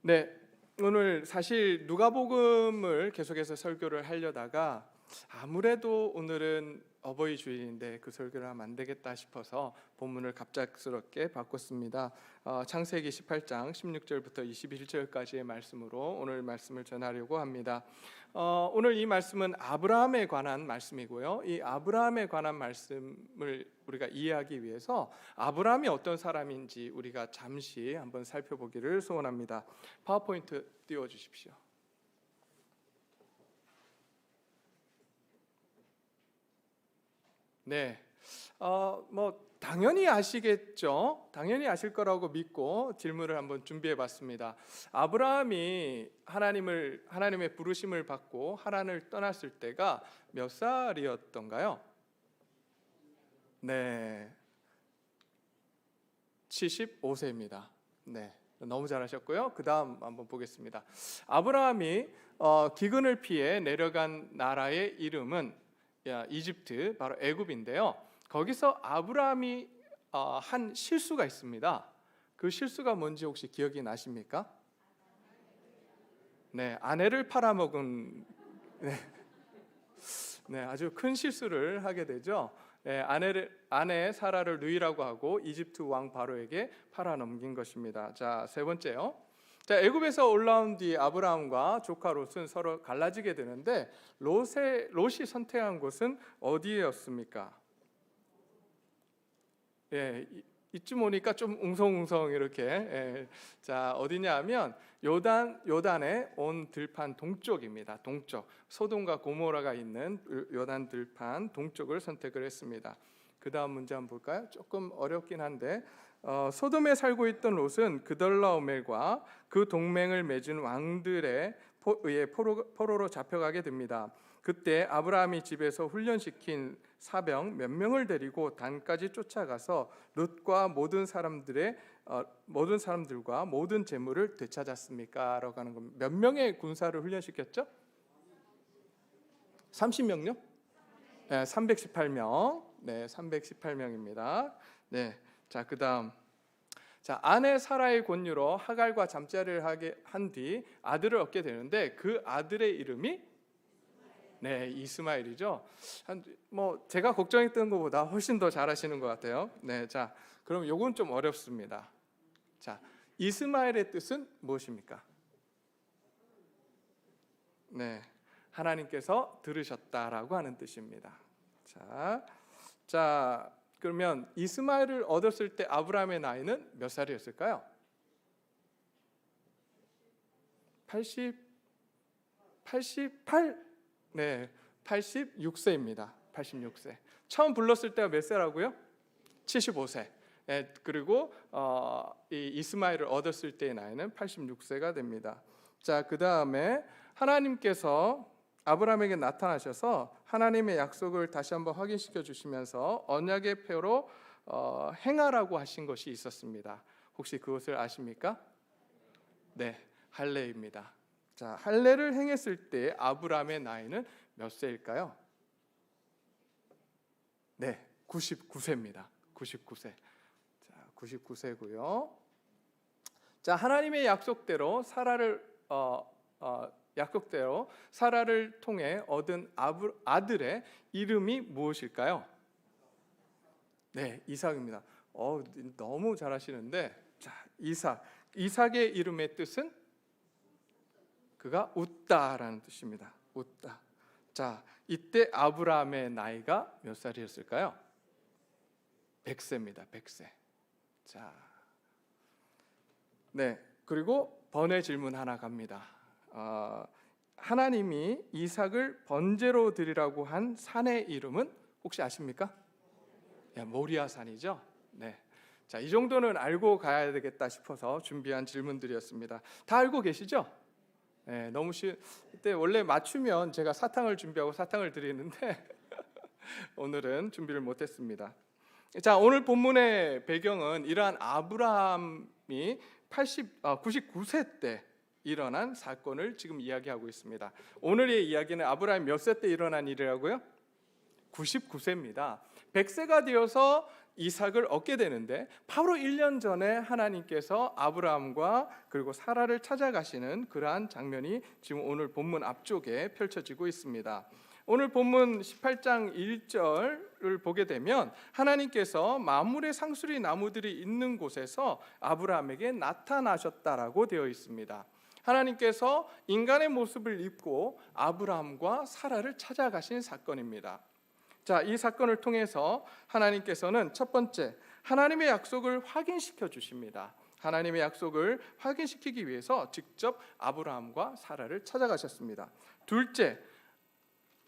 네, 오늘 사실 누가복음을 계속해서 설교를 하려다가 아무래도 오늘은 어버이 주일인데 그 설교를 하면 안 되겠다 싶어서 본문을 갑작스럽게 바꿨습니다. 창세기 18장 16절부터 21절까지의 말씀으로 오늘 말씀을 전하려고 합니다. 오늘 이 말씀은 아브라함에 관한 말씀이고요. 이 아브라함에 관한 말씀을 우리가 이해하기 위해서 아브라함이 어떤 사람인지 우리가 잠시 한번 살펴보기를 소원합니다. 파워포인트 띄워주십시오. 네, 당연히 아시겠죠? 당연히 아실 거라고 믿고 질문을 한번 준비해봤습니다. 아브라함이 하나님의 부르심을 받고 하란을 떠났을 때가 몇 살이었던가요? 네, 75세입니다. 네, 너무 잘하셨고요. 그 다음 한번 보겠습니다. 아브라함이 기근을 피해 내려간 나라의 이름은 이집트, 바로 애굽인데요. 거기서 아브라함이 한 실수가 있습니다. 그 실수가 뭔지 혹시 기억이 나십니까? 네, 아내를 팔아먹은 네, 아주 큰 실수를 하게 되죠. 네, 아내 사라를 누이라고 하고 이집트 왕 바로에게 팔아넘긴 것입니다. 자, 세 번째요. 자, 애굽에서 올라온 뒤 아브라함과 조카 롯은 서로 갈라지게 되는데 롯이 선택한 곳은 어디였습니까? 예, 이쯤 오니까 좀 웅성웅성 이렇게 자, 어디냐면 요단의 온 들판 동쪽입니다. 동쪽, 소돔과 고모라가 있는 요단 들판 동쪽을 선택을 했습니다. 그 다음 문제 한번 볼까요? 조금 어렵긴 한데 소돔에 살고 있던 롯은 그덜라오멜과 그 동맹을 맺은 왕들에 의해 포로로 잡혀가게 됩니다. 그때 아브라함이 집에서 훈련시킨 사병 몇 명을 데리고 단까지 쫓아가서 롯과 모든 사람들과 모든 재물을 되찾았습니까? 라고 하는 겁니다. 몇 명의 군사를 훈련시켰죠? 30명요? 네, 318명. 네, 318명입니다. 네, 자, 그다음. 자, 아내 사라의 권유로 하갈과 잠자리를 하게 한 뒤 아들을 얻게 되는데 그 아들의 이름이 이스마엘이죠. 제가 걱정했던 것보다 훨씬 더 잘하시는 것 같아요. 네, 자, 그럼 요건 좀 어렵습니다. 자, 이스마엘의 뜻은 무엇입니까? 네, 하나님께서 들으셨다라고 하는 뜻입니다. 자, 그러면 이스마엘을 얻었을 때 아브라함의 나이는 몇 살이었을까요? 88? 네, 86세입니다. 86세. 처음 불렀을 때가 몇 세라고요? 75세. 네, 그리고 이 이스마엘을 얻었을 때의 나이는 86세가 됩니다. 자, 그 다음에 하나님께서 아브라함에게 나타나셔서 하나님의 약속을 다시 한번 확인시켜 주시면서 언약의 표로 행하라고 하신 것이 있었습니다. 혹시 그것을 아십니까? 네, 할례입니다. 자, 할례를 행했을 때 아브라함의 나이는 몇 세일까요? 네, 99세입니다. 99세. 자, 99세고요. 자, 하나님의 약속대로 사라를 통해 얻은 아들의 이름이 무엇일까요? 네, 이삭입니다. 너무 잘하시는데, 자, 이삭의 이름의 뜻은 그가 웃다라는 뜻입니다. 웃다. 자, 이때 아브라함의 나이가 몇 살이었을까요? 100세입니다. 100세. 자, 네, 그리고 번외 질문 하나 갑니다. 하나님이 이삭을 번제로 드리라고 한 산의 이름은 혹시 아십니까? 모리아 산이죠. 네. 자, 이 정도는 알고 가야 되겠다 싶어서 준비한 질문들이었습니다. 다 알고 계시죠? 네, 너무 그때 원래 맞추면 제가 사탕을 준비하고 사탕을 드리는데 오늘은 준비를 못했습니다. 자, 오늘 본문의 배경은 이러한 아브라함이 99세 때 일어난 사건을 지금 이야기하고 있습니다. 오늘의 이야기는 아브라함이 몇 세 때 일어난 일이라고요? 99세입니다. 100세가 되어서 이삭을 얻게 되는데 바로 1년 전에 하나님께서 아브라함과 그리고 사라를 찾아가시는 그러한 장면이 지금 오늘 본문 앞쪽에 펼쳐지고 있습니다. 오늘 본문 18장 1절을 보게 되면 하나님께서 만물의 상수리 나무들이 있는 곳에서 아브라함에게 나타나셨다라고 되어 있습니다. 하나님께서 인간의 모습을 입고 아브라함과 사라를 찾아가신 사건입니다. 자, 이 사건을 통해서 하나님께서는 첫 번째, 하나님의 약속을 확인시켜 주십니다. 하나님의 약속을 확인시키기 위해서 직접 아브라함과 사라를 찾아가셨습니다. 둘째,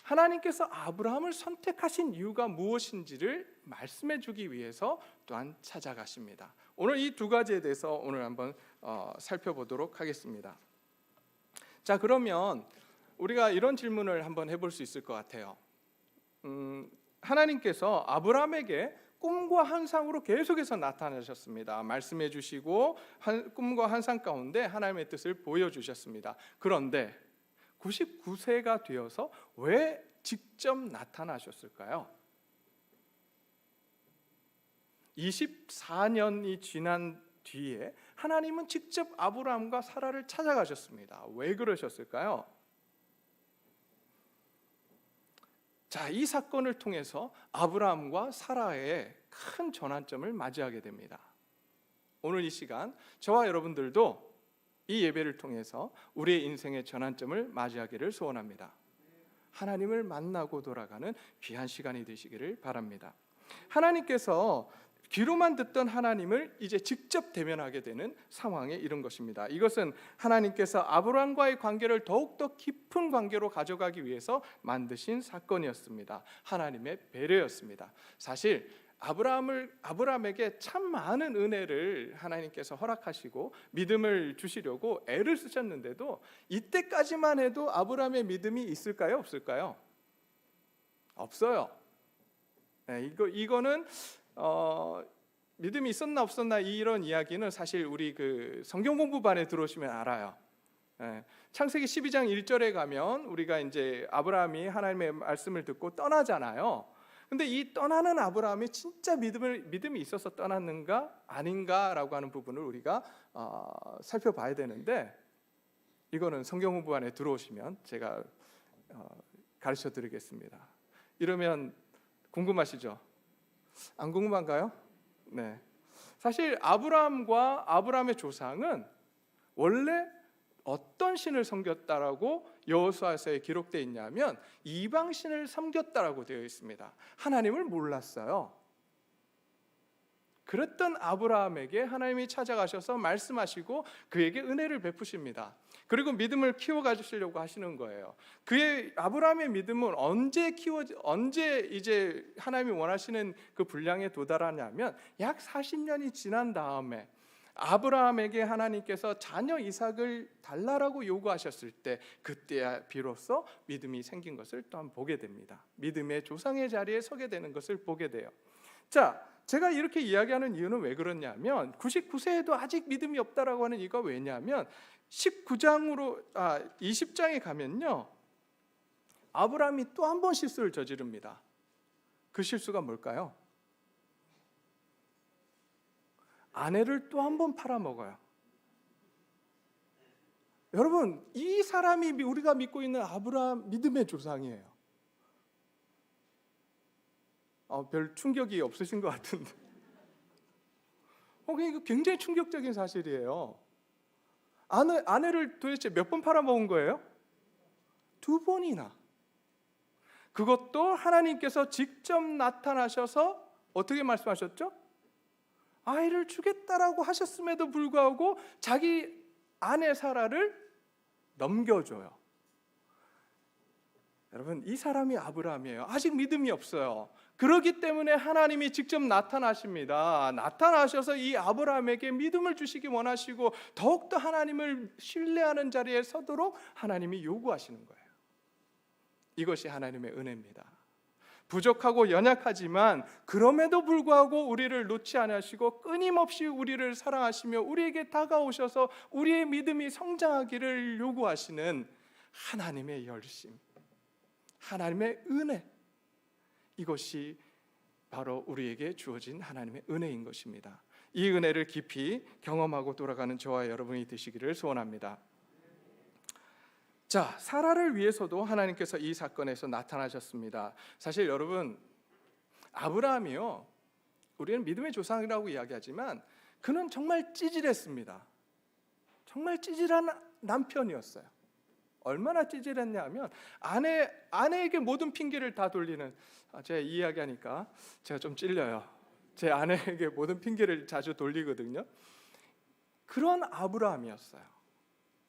하나님께서 아브라함을 선택하신 이유가 무엇인지를 말씀해 주기 위해서 또한 찾아가십니다. 오늘 이 두 가지에 대해서 오늘 한번 살펴보도록 하겠습니다. 자, 그러면 우리가 이런 질문을 한번 해볼 수 있을 것 같아요. 하나님께서 아브라함에게 꿈과 환상으로 계속해서 나타나셨습니다. 말씀해 주시고 꿈과 환상 가운데 하나님의 뜻을 보여주셨습니다. 그런데 99세가 되어서 왜 직접 나타나셨을까요? 24년이 지난 뒤에 하나님은 직접 아브라함과 사라를 찾아가셨습니다. 왜 그러셨을까요? 자, 이 사건을 통해서 아브라함과 사라의 큰 전환점을 맞이하게 됩니다. 오늘 이 시간 저와 여러분들도 이 예배를 통해서 우리의 인생의 전환점을 맞이하기를 소원합니다. 하나님을 만나고 돌아가는 귀한 시간이 되시기를 바랍니다. 하나님께서 귀로만 듣던 하나님을 이제 직접 대면하게 되는 상황에 이른 것입니다. 이것은 하나님께서 아브라함과의 관계를 더욱더 깊은 관계로 가져가기 위해서 만드신 사건이었습니다. 하나님의 배려였습니다. 사실 아브라함에게 참 많은 은혜를 하나님께서 허락하시고 믿음을 주시려고 애를 쓰셨는데도 이때까지만 해도 아브라함의 믿음이 있을까요? 없을까요? 없어요. 네, 이거는 믿음이 있었나 없었나 이런 이야기는 사실 우리 그 성경 공부반에 들어오시면 알아요. 네, 창세기 12장 1절에 가면 우리가 이제 아브라함이 하나님의 말씀을 듣고 떠나잖아요. 근데 이 떠나는 아브라함이 진짜 믿음이 있어서 떠났는가 아닌가라고 하는 부분을 우리가 살펴봐야 되는데, 이거는 성경 공부 안에 들어오시면 제가 가르쳐 드리겠습니다. 이러면 궁금하시죠? 안 궁금한가요? 네. 사실 아브라함과 아브라함의 조상은 원래 어떤 신을 섬겼다라고 여호수아서에 기록되어 있냐면 이방 신을 섬겼다라고 되어 있습니다. 하나님을 몰랐어요. 그랬던 아브라함에게 하나님이 찾아가셔서 말씀하시고 그에게 은혜를 베푸십니다. 그리고 믿음을 키워가시려고 하시는 거예요. 그의 아브라함의 믿음은 언제 이제 하나님이 원하시는 그 분량에 도달하냐면 약 40년이 지난 다음에 아브라함에게 하나님께서 자녀 이삭을 달라라고 요구하셨을 때, 그때야 비로소 믿음이 생긴 것을 또한 보게 됩니다. 믿음의 조상의 자리에 서게 되는 것을 보게 돼요. 자, 제가 이렇게 이야기하는 이유는 왜 그러냐면 99세에도 아직 믿음이 없다라고 하는 이유가 왜냐하면 20장에 가면요, 아브라함이 또 한 번 실수를 저지릅니다. 그 실수가 뭘까요? 아내를 또 한 번 팔아먹어요. 여러분, 이 사람이 우리가 믿고 있는 아브라함 믿음의 조상이에요. 별 충격이 없으신 것 같은데. 이거 굉장히 충격적인 사실이에요. 아내를 도대체 몇 번 팔아먹은 거예요? 2번이나. 그것도 하나님께서 직접 나타나셔서 어떻게 말씀하셨죠? 아이를 주겠다라고 하셨음에도 불구하고 자기 아내 사라를 넘겨줘요. 여러분, 이 사람이 아브라함이에요. 아직 믿음이 없어요. 그렇기 때문에 하나님이 직접 나타나십니다. 나타나셔서 이 아브라함에게 믿음을 주시기 원하시고 더욱더 하나님을 신뢰하는 자리에 서도록 하나님이 요구하시는 거예요. 이것이 하나님의 은혜입니다. 부족하고 연약하지만 그럼에도 불구하고 우리를 놓지 않으시고 끊임없이 우리를 사랑하시며 우리에게 다가오셔서 우리의 믿음이 성장하기를 요구하시는 하나님의 열심, 하나님의 은혜, 이것이 바로 우리에게 주어진 하나님의 은혜인 것입니다. 이 은혜를 깊이 경험하고 돌아가는 저와 여러분이 되시기를 소원합니다. 자, 사라를 위해서도 하나님께서 이 사건에서 나타나셨습니다. 사실 여러분, 아브라함이요, 우리는 믿음의 조상이라고 이야기하지만 그는 정말 찌질했습니다. 정말 찌질한 남편이었어요. 얼마나 찌질했냐면 아내에게 모든 핑계를 다 돌리는, 제가 이 이야기하니까 제가 좀 찔려요. 제 아내에게 모든 핑계를 자주 돌리거든요. 그런 아브라함이었어요.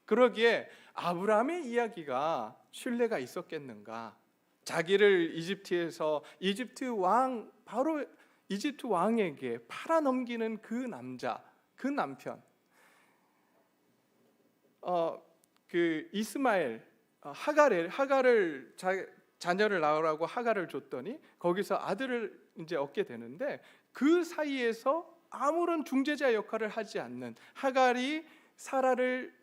그러기에 아브라함의 이야기가 신뢰가 있었겠는가? 자기를 이집트 왕, 바로 이집트 왕에게 팔아넘기는 그 남자, 그 남편, 그 이스마엘, 하갈을 자녀를 낳으라고 하갈을 줬더니 거기서 아들을 이제 얻게 되는데, 그 사이에서 아무런 중재자 역할을 하지 않는 하갈이 사라를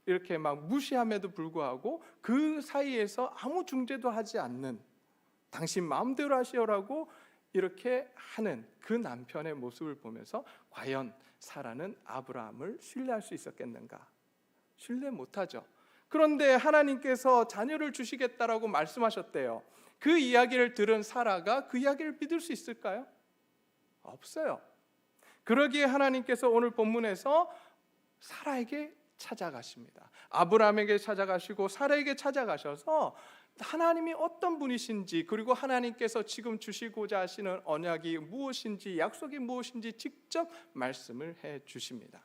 이렇게 막 무시함에도 불구하고 그 사이에서 아무 중재도 하지 않는, 당신 마음대로 하시오라고 이렇게 하는 그 남편의 모습을 보면서 과연 사라는 아브라함을 신뢰할 수 있었겠는가? 신뢰 못하죠. 그런데 하나님께서 자녀를 주시겠다라고 말씀하셨대요. 그 이야기를 들은 사라가 그 이야기를 믿을 수 있을까요? 없어요. 그러기에 하나님께서 오늘 본문에서 사라에게 찾아가십니다. 아브라함에게 찾아가시고 사라에게 찾아가셔서 하나님이 어떤 분이신지, 그리고 하나님께서 지금 주시고자 하시는 언약이 무엇인지, 약속이 무엇인지 직접 말씀을 해 주십니다.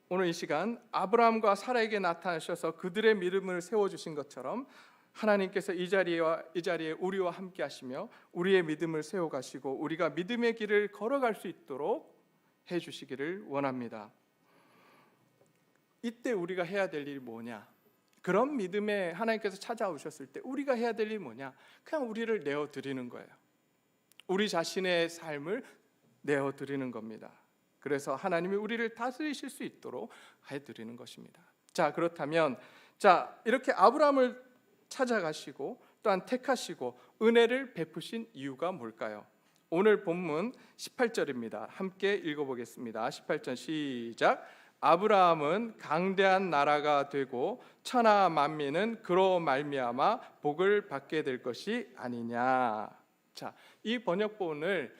오늘 이 시간 아브라함과 사라에게 나타나셔서 그들의 믿음을 세워주신 것처럼 하나님께서 이 자리에 우리와 함께 하시며 우리의 믿음을 세워가시고 우리가 믿음의 길을 걸어갈 수 있도록 해주시기를 원합니다. 이때 우리가 해야 될 일이 뭐냐? 그런 믿음에 하나님께서 찾아오셨을 때 우리가 해야 될 일이 뭐냐? 그냥 우리를 내어드리는 거예요. 우리 자신의 삶을 내어드리는 겁니다. 그래서 하나님이 우리를 다스리실 수 있도록 해드리는 것입니다. 자, 그렇다면 이렇게 아브라함을 찾아가시고 또한 택하시고 은혜를 베푸신 이유가 뭘까요? 오늘 본문 18절입니다. 함께 읽어보겠습니다. 18절 시작. 아브라함은 강대한 나라가 되고 천하 만민은 그로 말미암아 복을 받게 될 것이 아니냐. 자, 이 번역본을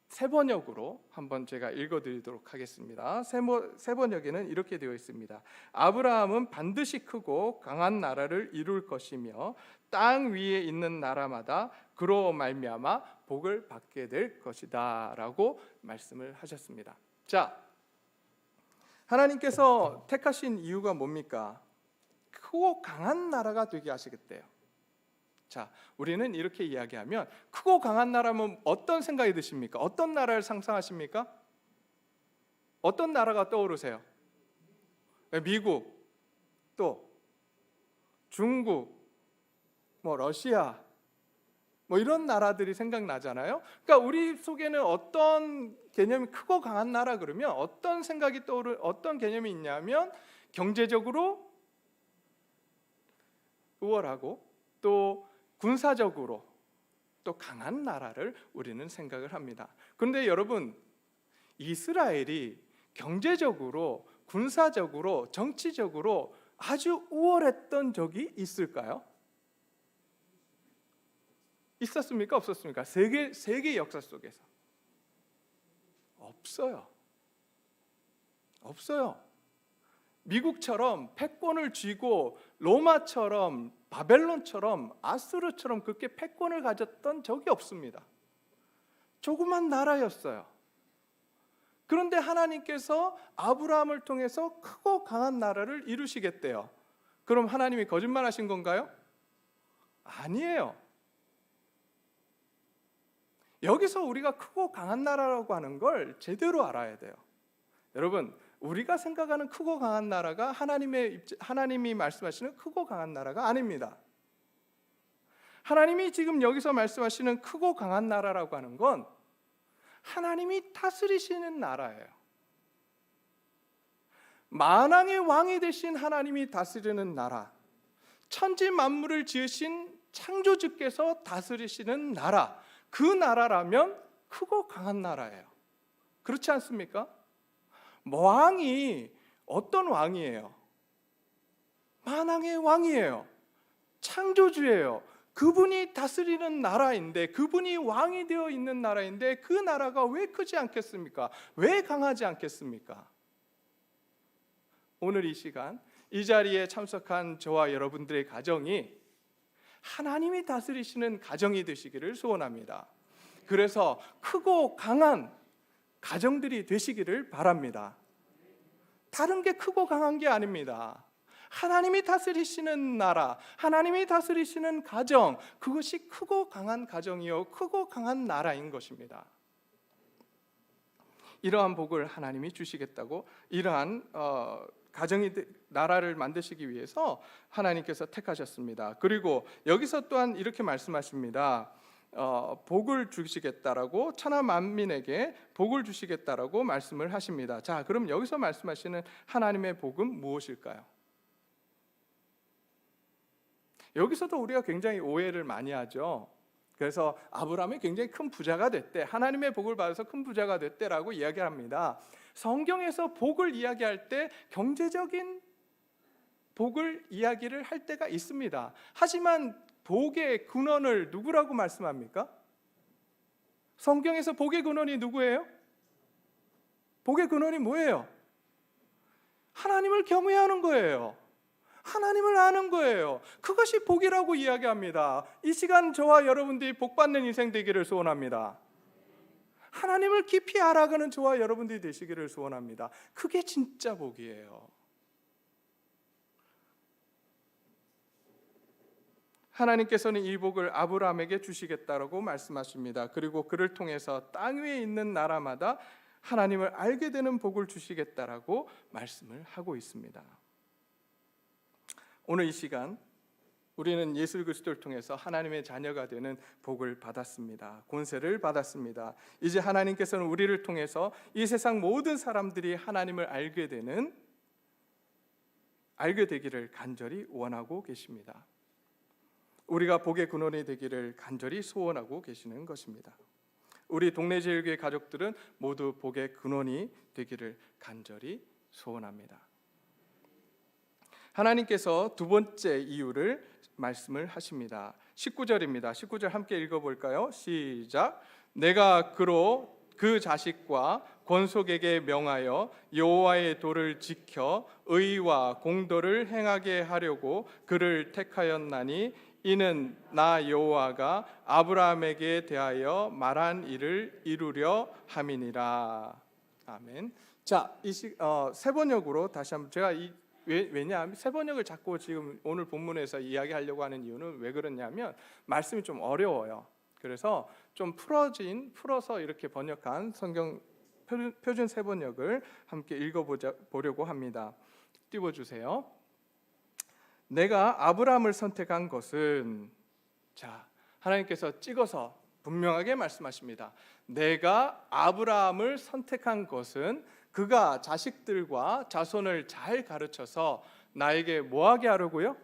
세 번역으로 한번 제가 읽어드리도록 하겠습니다. 세 번역에는 이렇게 되어 있습니다. 아브라함은 반드시 크고 강한 나라를 이룰 것이며 땅 위에 있는 나라마다 그로 말미암아 복을 받게 될 것이다 라고 말씀을 하셨습니다. 자, 하나님께서 택하신 이유가 뭡니까? 크고 강한 나라가 되게 하시겠대요. 자, 우리는 이렇게 이야기하면 크고 강한 나라면 어떤 생각이 드십니까? 어떤 나라를 상상하십니까? 어떤 나라가 떠오르세요? 미국, 또 중국, 러시아, 이런 나라들이 생각나잖아요. 그러니까 우리 속에는 어떤 개념이 크고 강한 나라 그러면 어떤 생각이 어떤 개념이 있냐면 경제적으로 우월하고 또 군사적으로 또 강한 나라를 우리는 생각을 합니다. 그런데 여러분, 이스라엘이 경제적으로, 군사적으로, 정치적으로 아주 우월했던 적이 있을까요? 있었습니까? 없었습니까? 세계 역사 속에서 없어요. 미국처럼 패권을 쥐고 로마처럼, 바벨론처럼, 아수르처럼 그렇게 패권을 가졌던 적이 없습니다. 조그만 나라였어요. 그런데 하나님께서 아브라함을 통해서 크고 강한 나라를 이루시겠대요. 그럼 하나님이 거짓말하신 건가요? 아니에요. 여기서 우리가 크고 강한 나라라고 하는 걸 제대로 알아야 돼요. 여러분, 우리가 생각하는 크고 강한 나라가 하나님이 말씀하시는 크고 강한 나라가 아닙니다. 하나님이 지금 여기서 말씀하시는 크고 강한 나라라고 하는 건 하나님이 다스리시는 나라예요. 만왕의 왕이 되신 하나님이 다스리는 나라, 천지 만물을 지으신 창조주께서 다스리시는 나라, 그 나라라면 크고 강한 나라예요. 그렇지 않습니까? 왕이 어떤 왕이에요? 만왕의 왕이에요. 창조주예요. 그분이 다스리는 나라인데, 그분이 왕이 되어 있는 나라인데, 그 나라가 왜 크지 않겠습니까? 왜 강하지 않겠습니까? 오늘 이 시간 이 자리에 참석한 저와 여러분들의 가정이 하나님이 다스리시는 가정이 되시기를 소원합니다. 그래서 크고 강한 가정들이 되시기를 바랍니다. 다른 게 크고 강한 게 아닙니다. 하나님이 다스리시는 나라, 하나님이 다스리시는 가정, 그것이 크고 강한 가정이요 크고 강한 나라인 것입니다. 이러한 복을 하나님이 주시겠다고, 이러한 나라를 만드시기 위해서 하나님께서 택하셨습니다. 그리고 여기서 또한 이렇게 말씀하십니다. 복을 주시겠다라고, 천하 만민에게 복을 주시겠다라고 말씀을 하십니다. 자, 그럼 여기서 말씀하시는 하나님의 복은 무엇일까요? 여기서도 우리가 굉장히 오해를 많이 하죠. 그래서 아브라함이 굉장히 큰 부자가 됐대, 하나님의 복을 받아서 큰 부자가 됐대라고 이야기합니다. 성경에서 복을 이야기할 때 경제적인 복을 이야기를 할 때가 있습니다. 하지만 복의 근원을 누구라고 말씀합니까? 성경에서 복의 근원이 누구예요? 복의 근원이 뭐예요? 하나님을 경외하는 거예요. 하나님을 아는 거예요. 그것이 복이라고 이야기합니다. 이 시간 저와 여러분들이 복받는 인생 되기를 소원합니다. 하나님을 깊이 알아가는 저와 여러분들이 되시기를 소원합니다. 그게 진짜 복이에요. 하나님께서는 이 복을 아브라함에게 주시겠다라고 말씀하십니다. 그리고 그를 통해서 땅 위에 있는 나라마다 하나님을 알게 되는 복을 주시겠다라고 말씀을 하고 있습니다. 오늘 이 시간 우리는 예수 그리스도를 통해서 하나님의 자녀가 되는 복을 받았습니다. 권세를 받았습니다. 이제 하나님께서는 우리를 통해서 이 세상 모든 사람들이 하나님을 알게 되기를 간절히 원하고 계십니다. 우리가 복의 근원이 되기를 간절히 소원하고 계시는 것입니다. 우리 동네제일교회 가족들은 모두 복의 근원이 되기를 간절히 소원합니다. 하나님께서 두 번째 이유를 말씀을 하십니다. 19절입니다. 19절 함께 읽어볼까요? 시작. 내가 그로 그 자식과 권속에게 명하여 여호와의 도를 지켜 의와 공도를 행하게 하려고 그를 택하였나니 이는 나 여호와가 아브라함에게 대하여 말한 일을 이루려 함이니라. 아멘. 자, 세 번역으로 다시 한번 제가 왜냐하면 세 번역을 자꾸 지금 오늘 본문에서 이야기하려고 하는 이유는 왜 그러냐면 말씀이 좀 어려워요. 그래서 좀 풀어서 이렇게 번역한 성경 표준 세 번역을 함께 읽어보려고 합니다. 띄워주세요. 내가 아브라함을 선택한 것은, 자, 하나님께서 찍어서 분명하게 말씀하십니다. 내가 아브라함을 선택한 것은 그가 자식들과 자손을 잘 가르쳐서 나에게 뭐하게 하려고요?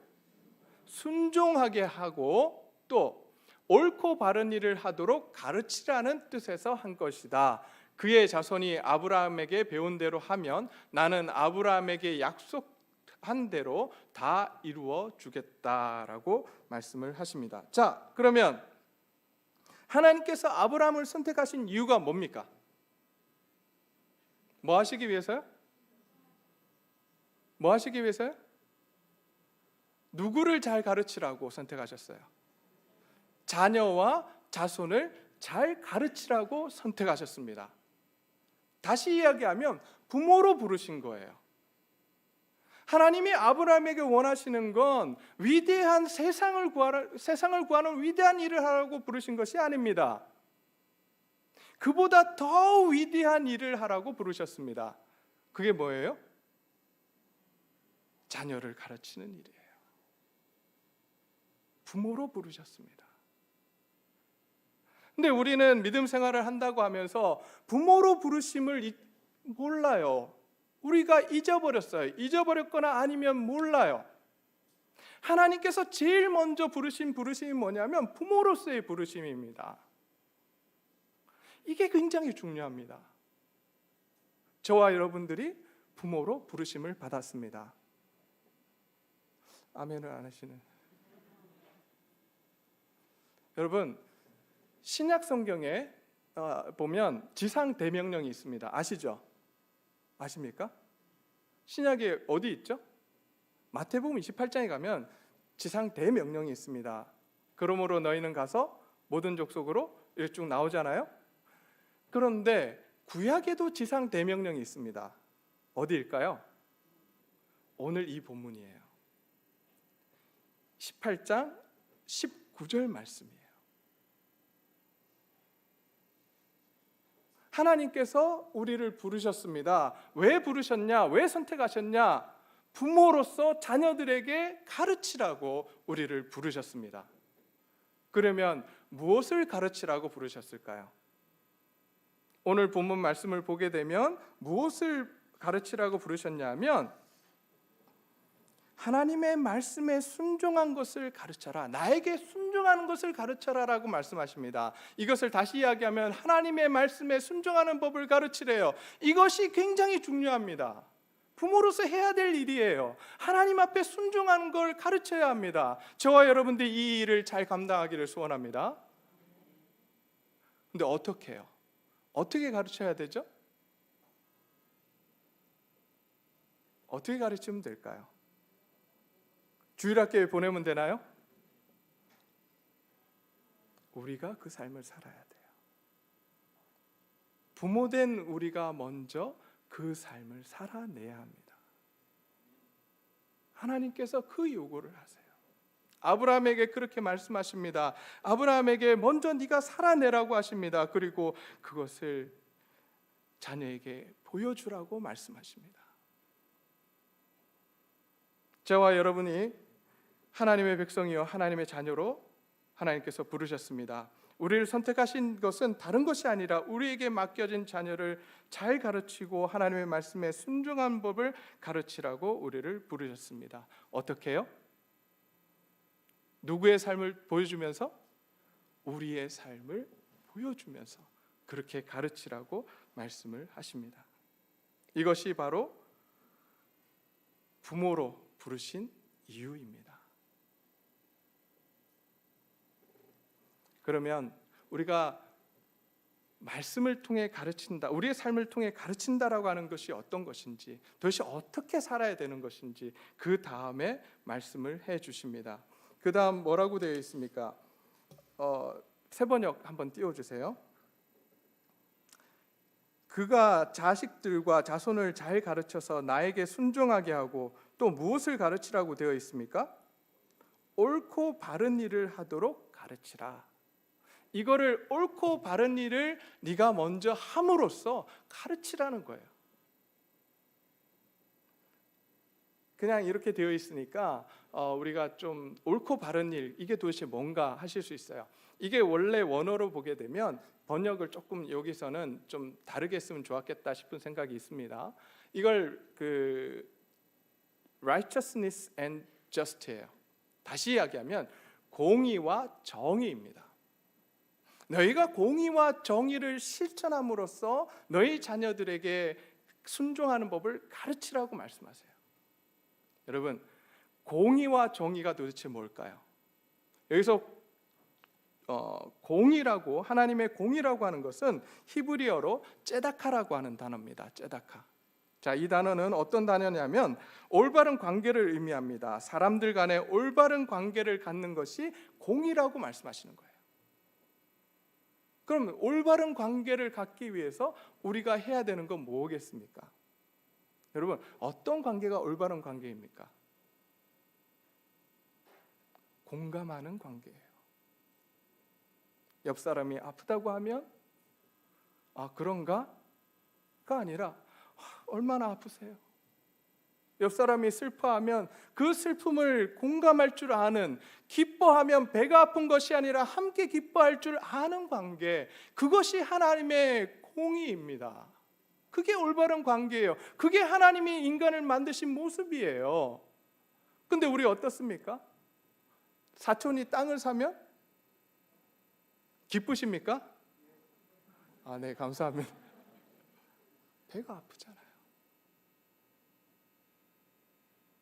순종하게 하고 또 옳고 바른 일을 하도록 가르치라는 뜻에서 한 것이다. 그의 자손이 아브라함에게 배운 대로 하면 나는 아브라함에게 약속한 대로 다 이루어 주겠다라고 말씀을 하십니다. 자, 그러면 하나님께서 아브라함을 선택하신 이유가 뭡니까? 뭐 하시기 위해서요? 뭐 하시기 위해서요? 누구를 잘 가르치라고 선택하셨어요? 자녀와 자손을 잘 가르치라고 선택하셨습니다. 다시 이야기하면 부모로 부르신 거예요. 하나님이 아브라함에게 원하시는 건 위대한 세상을 구하는 위대한 일을 하라고 부르신 것이 아닙니다. 그보다 더 위대한 일을 하라고 부르셨습니다. 그게 뭐예요? 자녀를 가르치는 일이에요. 부모로 부르셨습니다. 근데 우리는 믿음 생활을 한다고 하면서 부모로 부르심을 몰라요. 우리가 잊어버렸어요. 잊어버렸거나 아니면 몰라요. 하나님께서 제일 먼저 부르신 부르심이 뭐냐면 부모로서의 부르심입니다. 이게 굉장히 중요합니다. 저와 여러분들이 부모로 부르심을 받았습니다. 아멘을 안 하시는. 여러분, 신약 성경에 보면 지상 대명령이 있습니다. 아시죠? 아십니까? 신약에 어디 있죠? 마태복음 28장에 가면 지상 대명령이 있습니다. 그러므로 너희는 가서 모든 족속으로 이렇게 쭉 나오잖아요. 그런데 구약에도 지상 대명령이 있습니다. 어디일까요? 오늘 이 본문이에요. 18장 19절 말씀이에요. 하나님께서 우리를 부르셨습니다. 왜 부르셨냐? 왜 선택하셨냐? 부모로서 자녀들에게 가르치라고 우리를 부르셨습니다. 그러면 무엇을 가르치라고 부르셨을까요? 오늘 본문 말씀을 보게 되면 무엇을 가르치라고 부르셨냐면 하나님의 말씀에 순종한 것을 가르쳐라. 나에게 순종하는 것을 가르쳐라라고 말씀하십니다. 이것을 다시 이야기하면 하나님의 말씀에 순종하는 법을 가르치래요. 이것이 굉장히 중요합니다. 부모로서 해야 될 일이에요. 하나님 앞에 순종하는 걸 가르쳐야 합니다. 저와 여러분들이 이 일을 잘 감당하기를 소원합니다. 근데 어떻게 해요? 어떻게 가르쳐야 되죠? 어떻게 가르치면 될까요? 주일학교에 보내면 되나요? 우리가 그 삶을 살아야 돼요. 부모된 우리가 먼저 그 삶을 살아내야 합니다. 하나님께서 그 요구를 하세요. 아브라함에게 그렇게 말씀하십니다. 아브라함에게 먼저 네가 살아내라고 하십니다. 그리고 그것을 자녀에게 보여주라고 말씀하십니다. 저와 여러분이 하나님의 백성이요 하나님의 자녀로 하나님께서 부르셨습니다. 우리를 선택하신 것은 다른 것이 아니라 우리에게 맡겨진 자녀를 잘 가르치고 하나님의 말씀에 순종한 법을 가르치라고 우리를 부르셨습니다. 어떻게 해요? 누구의 삶을 보여주면서? 우리의 삶을 보여주면서 그렇게 가르치라고 말씀을 하십니다. 이것이 바로 부모로 부르신 이유입니다. 그러면 우리가 말씀을 통해 가르친다, 우리의 삶을 통해 가르친다라고 하는 것이 어떤 것인지, 도대체 어떻게 살아야 되는 것인지 그 다음에 말씀을 해 주십니다. 그 다음 뭐라고 되어 있습니까? 세번역 한번 띄워주세요. 그가 자식들과 자손을 잘 가르쳐서 나에게 순종하게 하고 또 무엇을 가르치라고 되어 있습니까? 옳고 바른 일을 하도록 가르치라. 이거를 옳고 바른 일을 네가 먼저 함으로써 가르치라는 거예요. 그냥 이렇게 되어 있으니까 우리가 좀 옳고 바른 일, 이게 도대체 뭔가 하실 수 있어요. 이게 원래 원어로 보게 되면 번역을 조금 여기서는 좀 다르게 했으면 좋았겠다 싶은 생각이 있습니다. 이걸 righteousness and just예요. 다시 이야기하면 공의와 정의입니다. 너희가 공의와 정의를 실천함으로써 너희 자녀들에게 순종하는 법을 가르치라고 말씀하세요. 여러분, 공의와 정의가 도대체 뭘까요? 여기서 공의라고, 하나님의 공의라고 하는 것은 히브리어로 째다카라고 하는 단어입니다. 째다카. 자, 이 단어는 어떤 단어냐면 올바른 관계를 의미합니다. 사람들 간에 올바른 관계를 갖는 것이 공의라고 말씀하시는 거예요. 그럼 올바른 관계를 갖기 위해서 우리가 해야 되는 건 뭐겠습니까? 여러분, 어떤 관계가 올바른 관계입니까? 공감하는 관계예요. 옆 사람이 아프다고 하면 그런가? 가 아니라 얼마나 아프세요? 옆 사람이 슬퍼하면 그 슬픔을 공감할 줄 아는, 기뻐하면 배가 아픈 것이 아니라 함께 기뻐할 줄 아는 관계, 그것이 하나님의 공의입니다. 그게 올바른 관계예요. 그게 하나님이 인간을 만드신 모습이에요. 근데 우리 어떻습니까? 사촌이 땅을 사면 기쁘십니까? 네, 감사합니다. 배가 아프잖아요.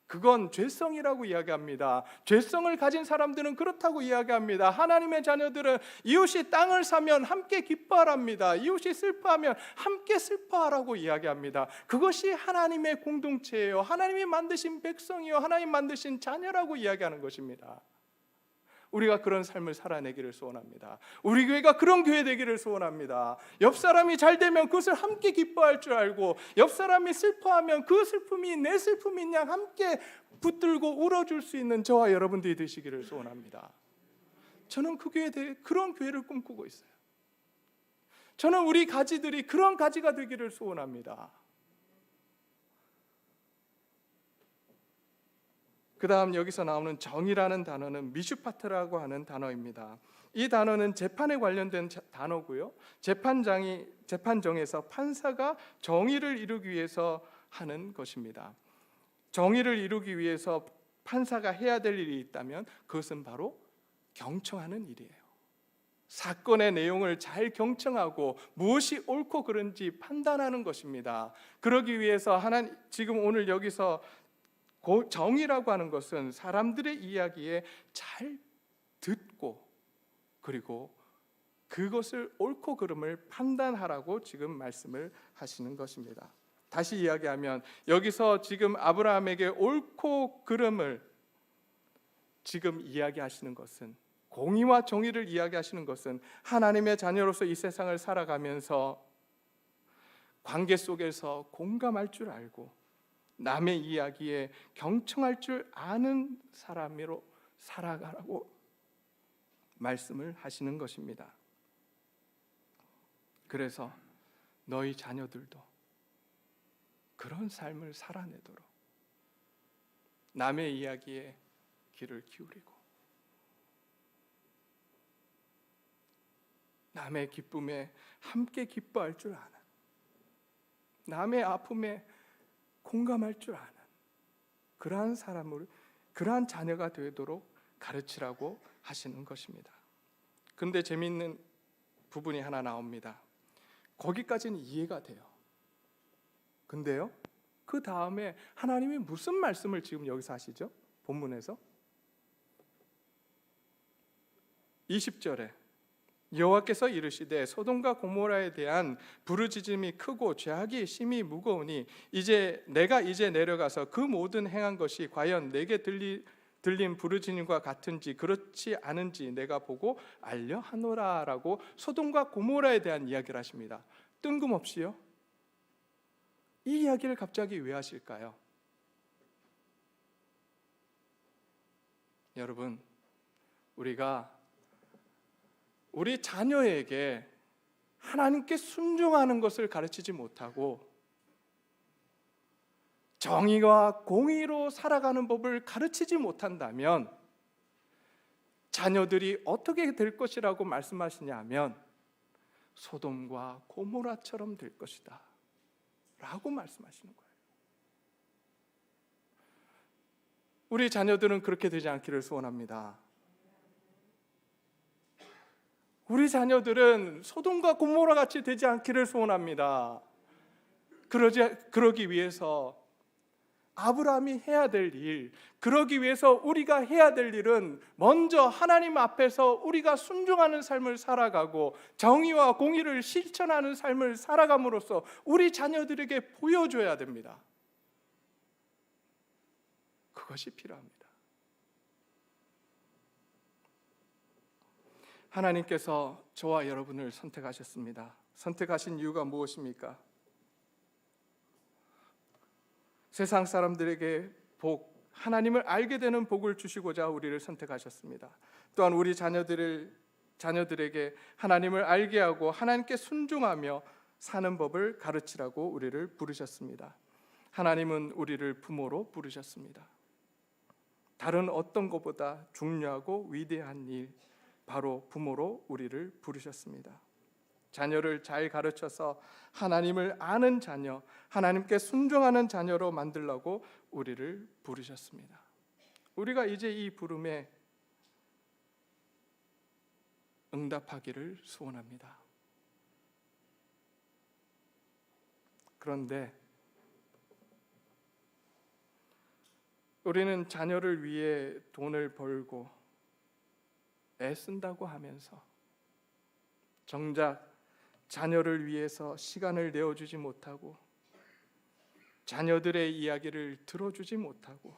그건 죄성이라고 이야기합니다. 죄성을 가진 사람들은 그렇다고 이야기합니다. 하나님의 자녀들은 이웃이 땅을 사면 함께 기뻐하랍니다. 이웃이 슬퍼하면 함께 슬퍼하라고 이야기합니다. 그것이 하나님의 공동체예요. 하나님이 만드신 백성이요, 하나님 만드신 자녀라고 이야기하는 것입니다. 우리가 그런 삶을 살아내기를 소원합니다. 우리 교회가 그런 교회 되기를 소원합니다. 옆 사람이 잘 되면 그것을 함께 기뻐할 줄 알고, 옆 사람이 슬퍼하면 그 슬픔이 내 슬픔인 양 함께 붙들고 울어줄 수 있는 저와 여러분들이 되시기를 소원합니다. 저는 그런 교회를 꿈꾸고 있어요. 저는 우리 가지들이 그런 가지가 되기를 소원합니다. 그 다음 여기서 나오는 정의라는 단어는 미슈파트라고 하는 단어입니다. 이 단어는 재판에 관련된 단어고요. 재판정에서 판사가 정의를 이루기 위해서 하는 것입니다. 정의를 이루기 위해서 판사가 해야 될 일이 있다면 그것은 바로 경청하는 일이에요. 사건의 내용을 잘 경청하고 무엇이 옳고 그른지 판단하는 것입니다. 그러기 위해서 지금 오늘 여기서 정의라고 하는 것은 사람들의 이야기에 잘 듣고, 그리고 그것을 옳고 그름을 판단하라고 지금 말씀을 하시는 것입니다. 다시 이야기하면 여기서 지금 아브라함에게 옳고 그름을 지금 이야기하시는 것은, 공의와 정의를 이야기하시는 것은 하나님의 자녀로서 이 세상을 살아가면서 관계 속에서 공감할 줄 알고 남의 이야기에 경청할 줄 아는 사람으로 살아가라고 말씀을 하시는 것입니다. 그래서 너희 자녀들도 그런 삶을 살아내도록 남의 이야기에 귀를 기울이고, 남의 기쁨에 함께 기뻐할 줄 아는, 남의 아픔에 공감할 줄 아는 그러한 사람을, 그러한 자녀가 되도록 가르치라고 하시는 것입니다. 그런데 재미있는 부분이 하나 나옵니다. 거기까지는 이해가 돼요. 근데요, 그 다음에 하나님이 무슨 말씀을 지금 여기서 하시죠? 본문에서 20절에 여호와께서 이르시되 소돔과 고모라에 대한 부르짖음이 크고 죄악이 심히 무거우니 내가 이제 내려가서 그 모든 행한 것이 과연 내게 들린 부르짖음과 같은지 그렇지 않은지 내가 보고 알려 하노라라고 소돔과 고모라에 대한 이야기를 하십니다. 뜬금없이요? 이 이야기를 갑자기 왜 하실까요? 여러분, 우리가 우리 자녀에게 하나님께 순종하는 것을 가르치지 못하고 정의와 공의로 살아가는 법을 가르치지 못한다면 자녀들이 어떻게 될 것이라고 말씀하시냐 하면 소돔과 고모라처럼 될 것이다 라고 말씀하시는 거예요. 우리 자녀들은 그렇게 되지 않기를 소원합니다. 우리 자녀들은 소돔과 고모라 같이 되지 않기를 소원합니다. 그러기 위해서 아브라함이 해야 될 일, 그러기 위해서 우리가 해야 될 일은 먼저 하나님 앞에서 우리가 순종하는 삶을 살아가고 정의와 공의를 실천하는 삶을 살아감으로써 우리 자녀들에게 보여줘야 됩니다. 그것이 필요합니다. 하나님께서 저와 여러분을 선택하셨습니다. 선택하신 이유가 무엇입니까? 세상 사람들에게 복, 하나님을 알게 되는 복을 주시고자 우리를 선택하셨습니다. 또한 우리 자녀들에게 하나님을 알게 하고 하나님께 순종하며 사는 법을 가르치라고 우리를 부르셨습니다. 하나님은 우리를 부모로 부르셨습니다. 다른 어떤 것보다 중요하고 위대한 일, 바로 부모로 우리를 부르셨습니다. 자녀를 잘 가르쳐서 하나님을 아는 자녀, 하나님께 순종하는 자녀로 만들려고 우리를 부르셨습니다. 우리가 이제 이 부름에 응답하기를 소원합니다. 그런데 우리는 자녀를 위해 돈을 벌고 애쓴다고 하면서 정작 자녀를 위해서 시간을 내어주지 못하고 자녀들의 이야기를 들어주지 못하고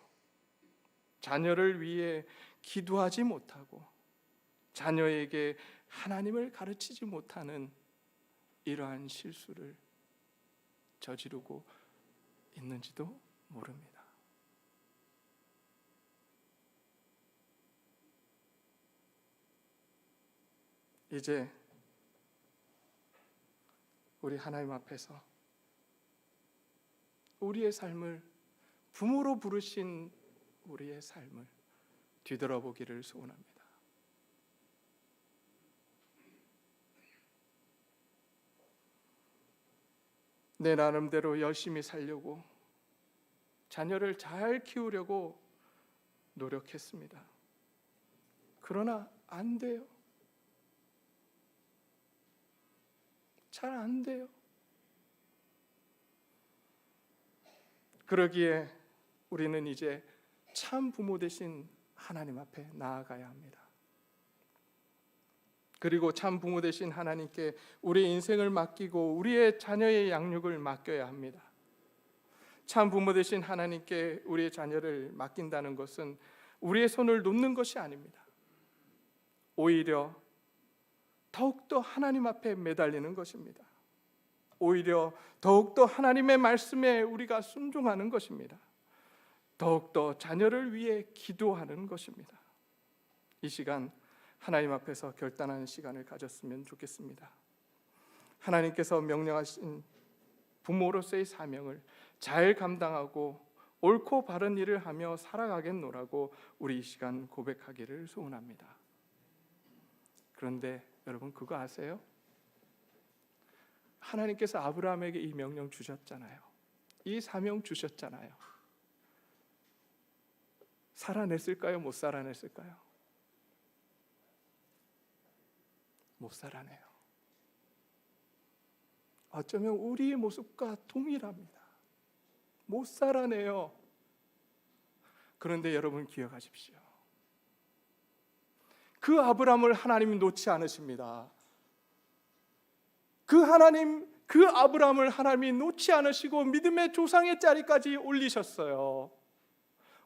자녀를 위해 기도하지 못하고 자녀에게 하나님을 가르치지 못하는 이러한 실수를 저지르고 있는지도 모릅니다. 이제 우리 하나님 앞에서 우리의 삶을, 부모로 부르신 우리의 삶을 뒤돌아보기를 소원합니다. 내 나름대로 열심히 살려고, 자녀를 잘 키우려고 노력했습니다. 그러나 안 돼요. 잘 안 돼요. 그러기에 우리는 이제 참 부모 되신 하나님 앞에 나아가야 합니다. 그리고 참 부모 되신 하나님께 우리의 인생을 맡기고 우리의 자녀의 양육을 맡겨야 합니다. 참 부모 되신 하나님께 우리의 자녀를 맡긴다는 것은 우리의 손을 놓는 것이 아닙니다. 오히려 더욱더 하나님 앞에 매달리는 것입니다. 오히려 더욱더 하나님의 말씀에 우리가 순종하는 것입니다. 더욱더 자녀를 위해 기도하는 것입니다. 이 시간 하나님 앞에서 결단하는 시간을 가졌으면 좋겠습니다. 하나님께서 명령하신 부모로서의 사명을 잘 감당하고 옳고 바른 일을 하며 살아가겠노라고 우리 이 시간 고백하기를 소원합니다. 그런데 여러분 그거 아세요? 하나님께서 아브라함에게 이 명령 주셨잖아요. 이 사명 주셨잖아요. 살아냈을까요? 못 살아냈을까요? 못 살아내요. 어쩌면 우리의 모습과 동일합니다. 못 살아내요. 그런데 여러분 기억하십시오. 그 아브라함을 하나님이 놓지 않으십니다. 그 아브라함을 하나님이 놓지 않으시고 믿음의 조상의 자리까지 올리셨어요.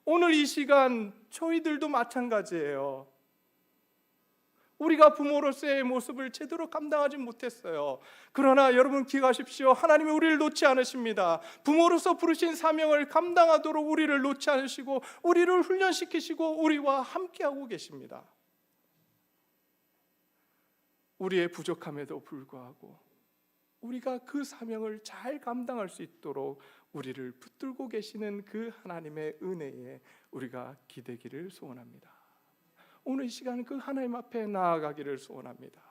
오늘 이 시간 저희들도 마찬가지예요. 우리가 부모로서의 모습을 제대로 감당하지 못했어요. 그러나 여러분 기억하십시오. 하나님이 우리를 놓지 않으십니다. 부모로서 부르신 사명을 감당하도록 우리를 놓지 않으시고 우리를 훈련시키시고 우리와 함께하고 계십니다. 우리의 부족함에도 불구하고 우리가 그 사명을 잘 감당할 수 있도록 우리를 붙들고 계시는 그 하나님의 은혜에 우리가 기대기를 소원합니다. 오늘 이 시간 그 하나님 앞에 나아가기를 소원합니다.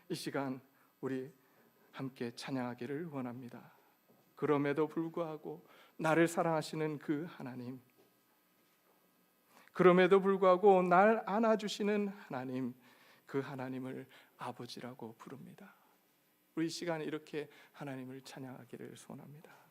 이 시간 우리 함께 찬양하기를 원합니다. 그럼에도 불구하고 나를 사랑하시는 그 하나님, 그럼에도 불구하고 날 안아주시는 하나님, 그 하나님을 아버지라고 부릅니다. 우리 이 시간에 이렇게 하나님을 찬양하기를 소원합니다.